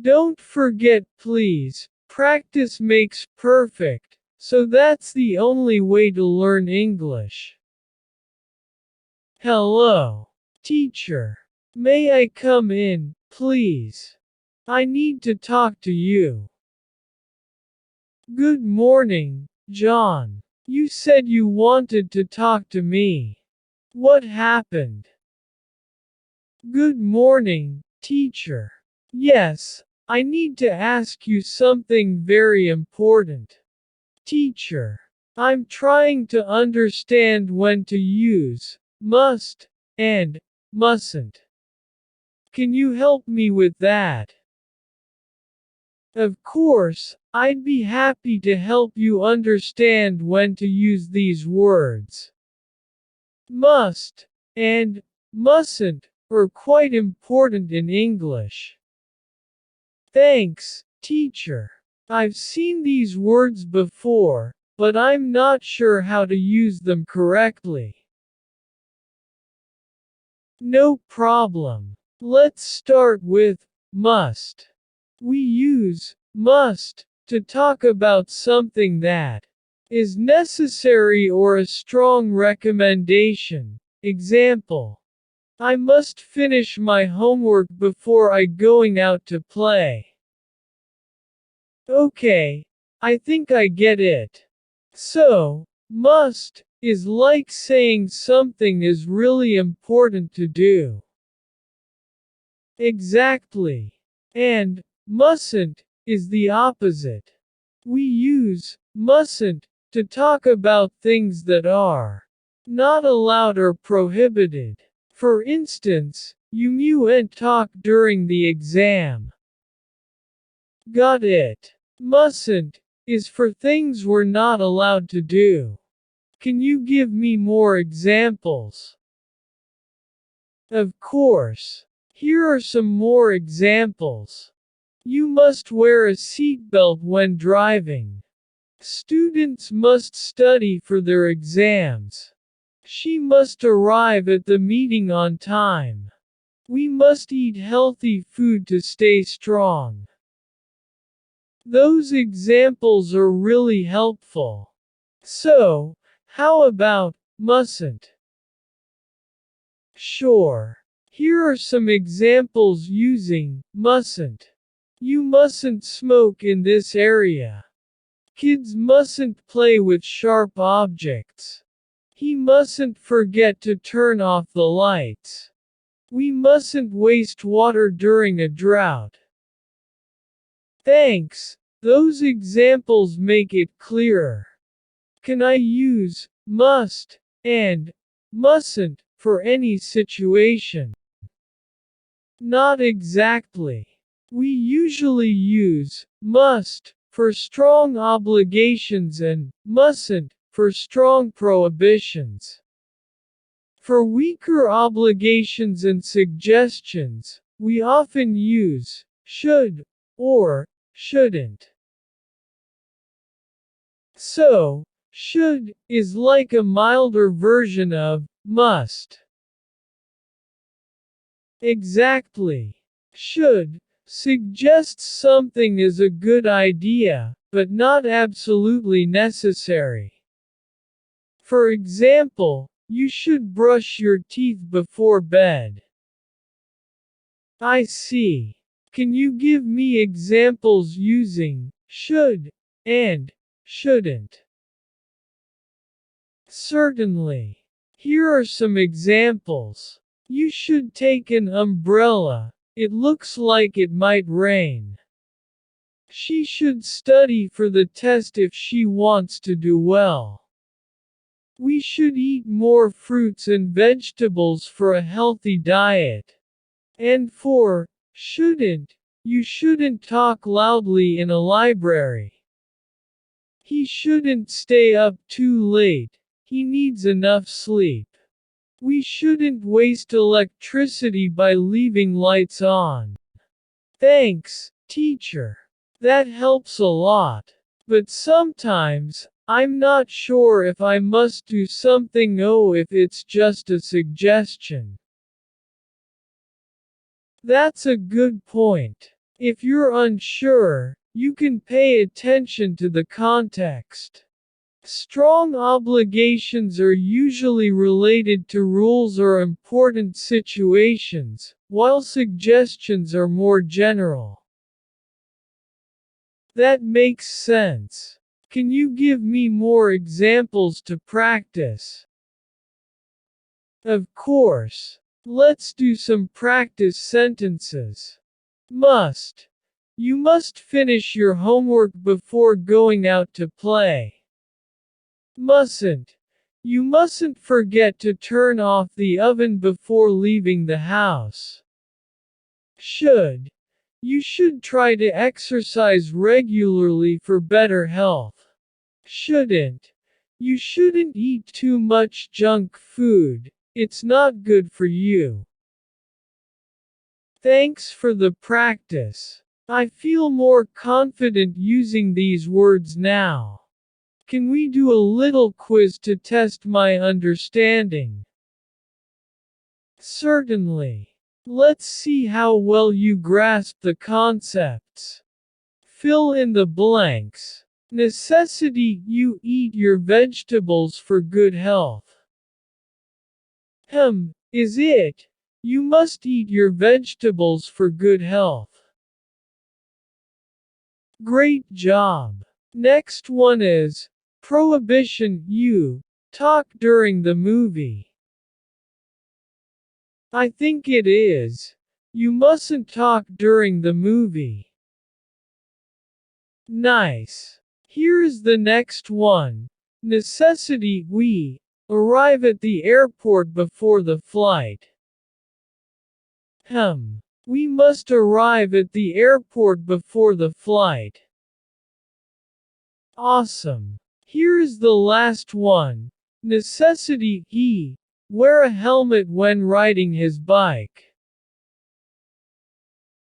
Don't forget please, practice makes perfect, so that's the only way to learn English. Hello, teacher. May I come in, please? I need to talk to you. Good morning, John. You said you wanted to talk to me. What happened? Good morning, teacher. Yes, I need to ask you something very important. Teacher, I'm trying to understand when to use must and mustn't. Can you help me with that? Of course, I'd be happy to help you understand when to use these words. Must and mustn't are quite important in English. Thanks, teacher. I've seen these words before, but I'm not sure how to use them correctly. No problem. Let's start with must. We use must to talk about something that is necessary or a strong recommendation. Example. I must finish my homework before I going out to play. Okay, I think I get it. So, must is like saying something is really important to do. Exactly. And mustn't is the opposite. We use mustn't to talk about things that are not allowed or prohibited. For instance, you mustn't talk during the exam. Got it. Mustn't is for things we're not allowed to do. Can you give me more examples? Of course. Here are some more examples. You must wear a seatbelt when driving. Students must study for their exams. She must arrive at the meeting on time. We must eat healthy food to stay strong. Those examples are really helpful. So, how about mustn't? Sure. Here are some examples using mustn't. You mustn't smoke in this area. Kids mustn't play with sharp objects. He mustn't forget to turn off the lights. We mustn't waste water during a drought. Thanks, those examples make it clearer. Can I use must and mustn't for any situation? Not exactly. We usually use must for strong obligations and mustn't for strong prohibitions. For weaker obligations and suggestions, we often use should or shouldn't. So, should is like a milder version of must. Exactly. Should suggests something is a good idea, but not absolutely necessary. For example, you should brush your teeth before bed. I see. Can you give me examples using should and shouldn't? Certainly. Here are some examples. You should take an umbrella. It looks like it might rain. She should study for the test if she wants to do well. We should eat more fruits and vegetables for a healthy diet. And for shouldn't, you shouldn't talk loudly in a library. He shouldn't stay up too late, he needs enough sleep. We shouldn't waste electricity by leaving lights on. Thanks, teacher. That helps a lot. But sometimes, I'm not sure if I must do something or if it's just a suggestion. That's a good point. If you're unsure, you can pay attention to the context. Strong obligations are usually related to rules or important situations, while suggestions are more general. That makes sense. Can you give me more examples to practice? Of course. Let's do some practice sentences. Must. You must finish your homework before going out to play. Mustn't. You mustn't forget to turn off the oven before leaving the house. Should. You should try to exercise regularly for better health. Shouldn't. You shouldn't eat too much junk food, it's not good for you. Thanks for the practice. I feel more confident using these words now. Can we do a little quiz to test my understanding? Certainly. Let's see how well you grasp the concepts. Fill in the blanks. Necessity, you eat your vegetables for good health. Is it? You must eat your vegetables for good health. Great job. Next one is, prohibition, you talk during the movie. I think it is. You mustn't talk during the movie. Nice. Here is the next one. Necessity, we arrive at the airport before the flight. We must arrive at the airport before the flight. Awesome. Here is the last one. Necessity, he wear a helmet when riding his bike.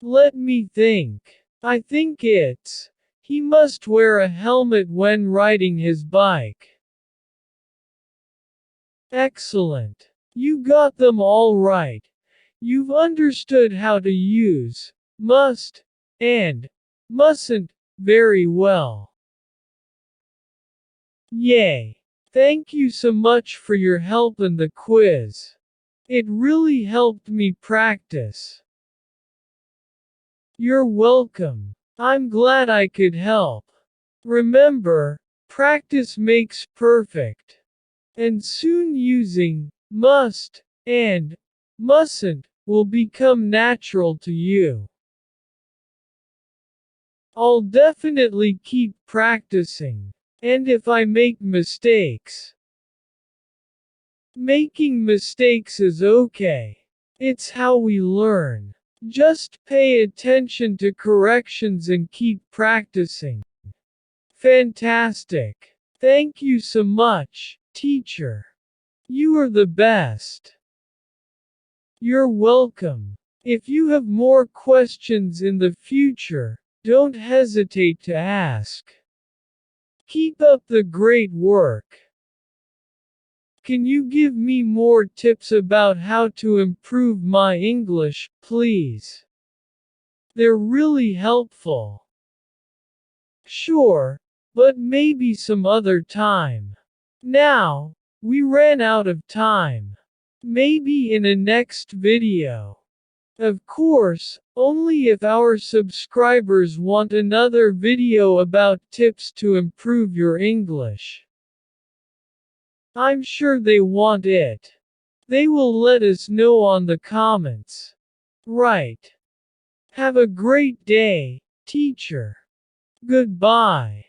Let me think. I think it's, he must wear a helmet when riding his bike. Excellent. You got them all right. You've understood how to use must and mustn't very well. Yay! Thank you so much for your help in the quiz. It really helped me practice. You're welcome. I'm glad I could help. Remember, practice makes perfect. And soon using must and mustn't will become natural to you. I'll definitely keep practicing. And if I make mistakes, making mistakes is okay. It's how we learn. Just pay attention to corrections and keep practicing. Fantastic. Thank you so much, teacher. You are the best. You're welcome. If you have more questions in the future, don't hesitate to ask. Keep up the great work. Can you give me more tips about how to improve my English, please? They're really helpful. Sure, but maybe some other time. Now, we ran out of time. Maybe in a next video. Of course, only if our subscribers want another video about tips to improve your English. I'm sure they want it. They will let us know on the comments. Right. Have a great day, teacher. Goodbye.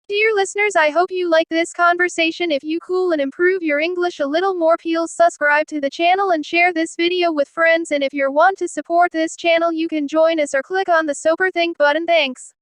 Dear listeners, I hope you like this conversation. If you cool and improve your English a little more, please subscribe to the channel and share this video with friends. And if you want to support this channel, you can join us or click on the super thank button. Thanks.